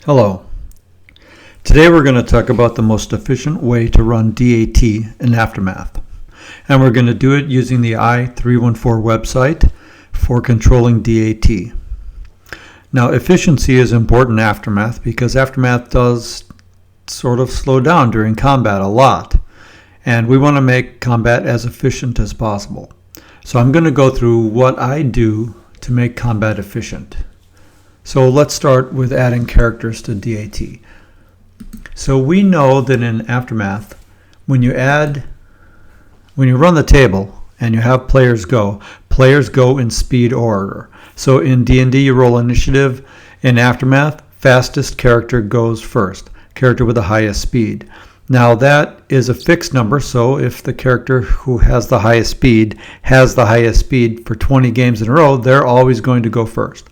Hello. Today we're going to talk about the most efficient way to run DAT in Aftermath. And we're going to do it using the I-314 website for controlling DAT. Now, efficiency is important in Aftermath because Aftermath does sort of slow down during combat a lot. And we want to make combat as efficient as possible. So I'm going to go through what I do to make combat efficient. So let's start with adding characters to DAT. So we know that in Aftermath, when you run the table and you have players go in speed order. So in D&D you roll initiative. In Aftermath, fastest character goes first, character with the highest speed. Now that is a fixed number, so if the character who has the highest speed for 20 games in a row, they're always going to go first.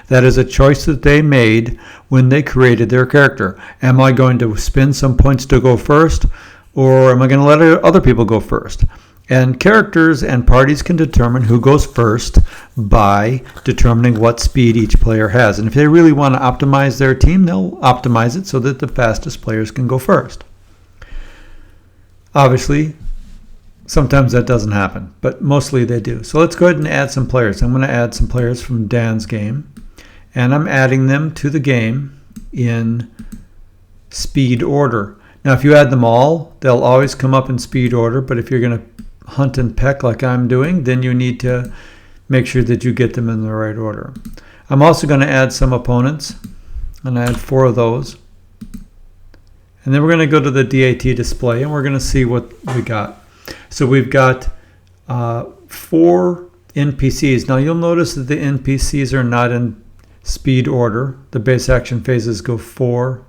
That is a choice that they made when they created their character. Am I going to spend some points to go first, or am I going to let other people go first? And characters and parties can determine who goes first by determining what speed each player has. And if they really want to optimize their team, they'll optimize it so that the fastest players can go first. Obviously, sometimes that doesn't happen, but mostly they do. So let's go ahead and add some players. I'm going to add some players from Dan's game, and I'm adding them to the game in speed order. Now, if you add them all, they'll always come up in speed order, but if you're going to hunt and peck like I'm doing, then you need to make sure that you get them in the right order. I'm also going to add some opponents, and I add 4 of those. And then we're going to go to the DAT display, and we're going to see what we got. So we've got 4 NPCs. Now you'll notice that the NPCs are not in speed order. The base action phases go 4,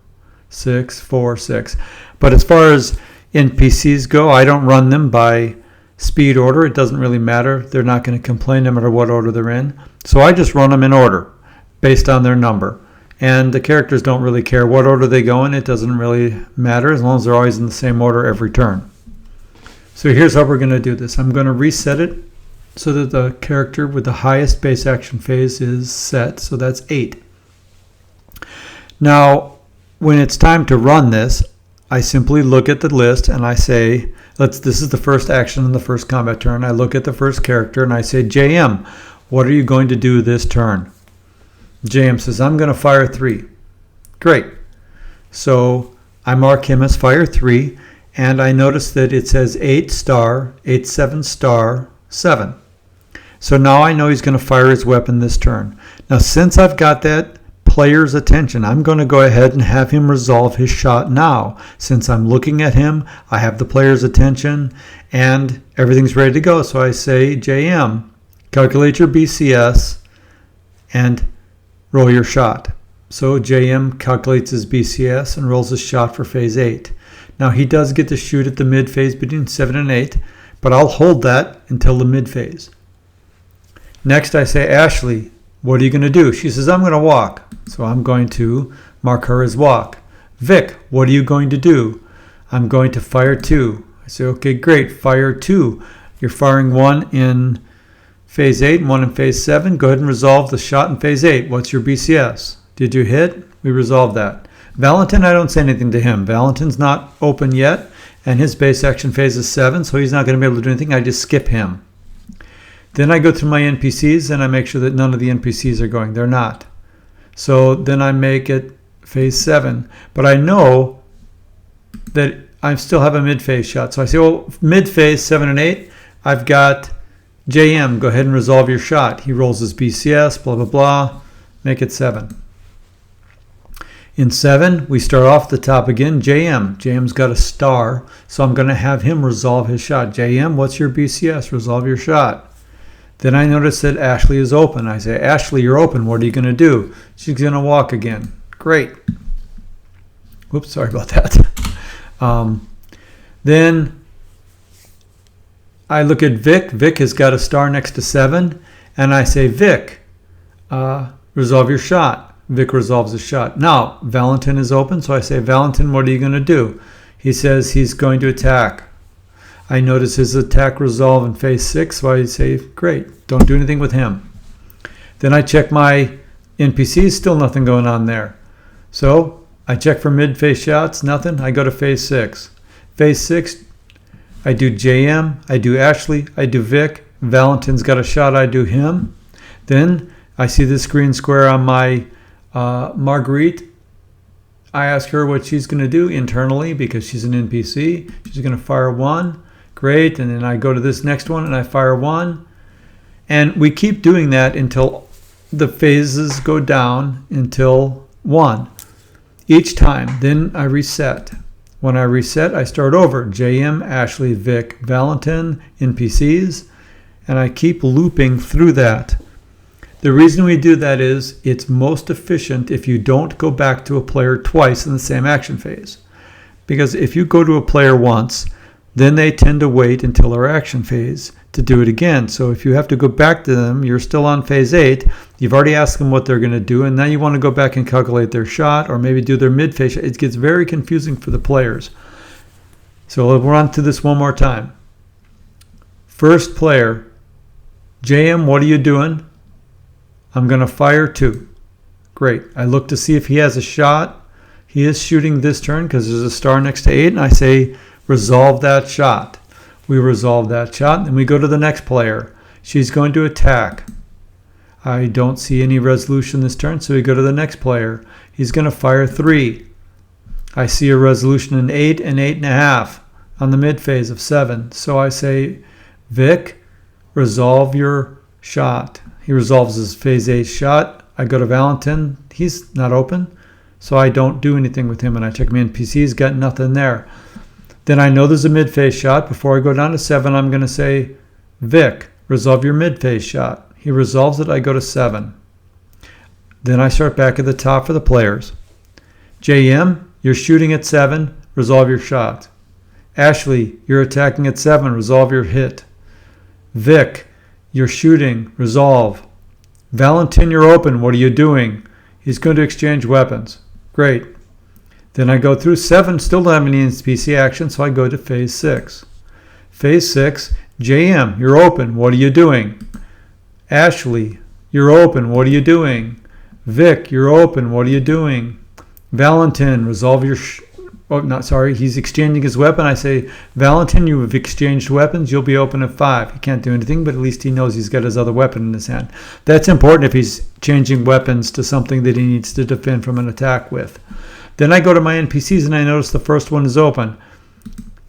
6, 4, 6. But as far as NPCs go, I don't run them by speed order. It doesn't really matter. They're not going to complain no matter what order they're in. So I just run them in order based on their number. And the characters don't really care what order they go in. It doesn't really matter as long as they're always in the same order every turn. So here's how we're going to do this. I'm going to reset it so that the character with the highest base action phase is set. So that's 8. Now, when it's time to run this, I simply look at the list and I say, this is the first action in the first combat turn. I look at the first character and I say, JM, what are you going to do this turn? JM says, I'm going to fire 3. Great. So I mark him as fire 3, and I notice that it says 8 star, 87 star, 7. So now I know he's going to fire his weapon this turn. Now, since I've got that player's attention, I'm going to go ahead and have him resolve his shot now. Since I'm looking at him, I have the player's attention, and everything's ready to go. So I say, JM, calculate your BCS, and roll your shot. So JM calculates his BCS and rolls his shot for phase 8. Now he does get to shoot at the mid phase between 7 and 8, but I'll hold that until the mid phase. Next I say, Ashley, what are you going to do? She says, I'm going to walk. So I'm going to mark her as walk. Vic, what are you going to do? I'm going to fire 2. I say, okay, great, fire 2. You're firing 1 in phase 8 and 1 in phase 7. Go ahead and resolve the shot in phase 8. What's your BCS? Did you hit? We resolved that. Valentin, I don't say anything to him. Valentin's not open yet, and his base action phase is 7, so he's not going to be able to do anything. I just skip him. Then I go through my NPCs, and I make sure that none of the NPCs are going. They're not. So then I make it phase 7. But I know that I still have a mid-phase shot. So I say, well, mid-phase 7 and 8, I've got JM, go ahead and resolve your shot. He rolls his BCS, blah, blah, blah. Make it 7. In 7, we start off the top again. JM. JM's got a star, so I'm going to have him resolve his shot. JM, what's your BCS? Resolve your shot. Then I notice that Ashley is open. I say, Ashley, you're open. What are you going to do? She's going to walk again. Great. Whoops, sorry about that. Then I look at Vic. Vic has got a star next to 7. And I say, Vic, resolve your shot. Vic resolves his shot. Now, Valentin is open, so I say, Valentin, what are you going to do? He says he's going to attack. I notice his attack resolve in phase 6, so I say, great, don't do anything with him. Then I check my NPCs, still nothing going on there. So I check for mid-phase shots, nothing. I go to phase 6. Phase 6, I do JM, I do Ashley, I do Vic. Valentin's got a shot, I do him. Then I see this green square on my Marguerite. I ask her what she's going to do internally because she's an NPC. She's going to fire 1. Great. And then I go to this next one and I fire 1. And we keep doing that until the phases go down until 1 each time. Then I reset. When I reset, I start over. JM, Ashley, Vic, Valentin, NPCs. And I keep looping through that. The reason we do that is it's most efficient if you don't go back to a player twice in the same action phase. Because if you go to a player once, then they tend to wait until our action phase to do it again. So if you have to go back to them, you're still on phase 8, you've already asked them what they're going to do, and now you want to go back and calculate their shot or maybe do their mid-phase shot. It gets very confusing for the players. So we'll run through this one more time. First player, JM, what are you doing? I'm going to fire 2. Great. I look to see if he has a shot. He is shooting this turn because there's a star next to 8, and I say, resolve that shot. We resolve that shot, and we go to the next player. She's going to attack. I don't see any resolution this turn, so we go to the next player. He's going to fire 3. I see a resolution in 8 and 8.5 on the mid phase of 7. So I say, Vic, resolve your shot. He resolves his phase 8 shot. I go to Valentin. He's not open, so I don't do anything with him, and I check my NPCs, got nothing there. Then I know there's a mid-phase shot. Before I go down to 7, I'm going to say, Vic, resolve your mid-phase shot. He resolves it. I go to 7. Then I start back at the top for the players. JM, you're shooting at 7. Resolve your shot. Ashley, you're attacking at 7. Resolve your hit. Vic, you're shooting. Resolve. Valentin, you're open. What are you doing? He's going to exchange weapons. Great. Then I go through 7, still don't have any NPC action, so I go to phase 6. Phase 6, JM, you're open. What are you doing? Ashley, you're open. What are you doing? Vic, you're open. What are you doing? Valentin, resolve your... he's exchanging his weapon. I say, Valentin, you have exchanged weapons. You'll be open at 5. He can't do anything, but at least he knows he's got his other weapon in his hand. That's important if he's changing weapons to something that he needs to defend from an attack with. Then I go to my NPCs and I notice the first one is open.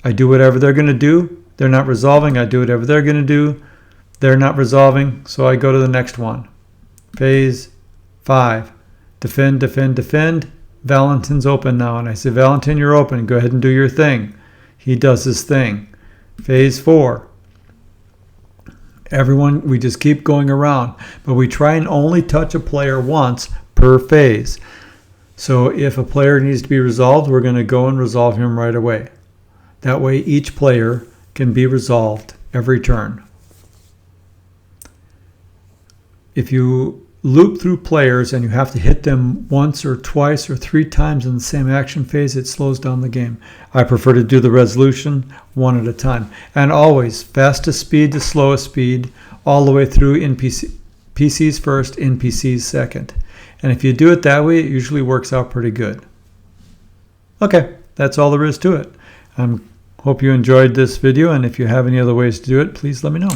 I do whatever they're going to do. They're not resolving. I do whatever they're going to do. They're not resolving, so I go to the next one. Phase 5. Defend, defend, defend. Valentin's open now, and I say, Valentin, you're open. Go ahead and do your thing. He does his thing. Phase 4. Everyone, we just keep going around, but we try and only touch a player once per phase. So if a player needs to be resolved, we're going to go and resolve him right away. That way each player can be resolved every turn. If you loop through players and you have to hit them once or twice or 3 times in the same action phase, it slows down the game. I prefer to do the resolution one at a time. And always fastest speed to slowest speed, all the way through PCs first, NPCs second. And if you do it that way, it usually works out pretty good. Okay, that's all there is to it. I hope you enjoyed this video, and if you have any other ways to do it, please let me know.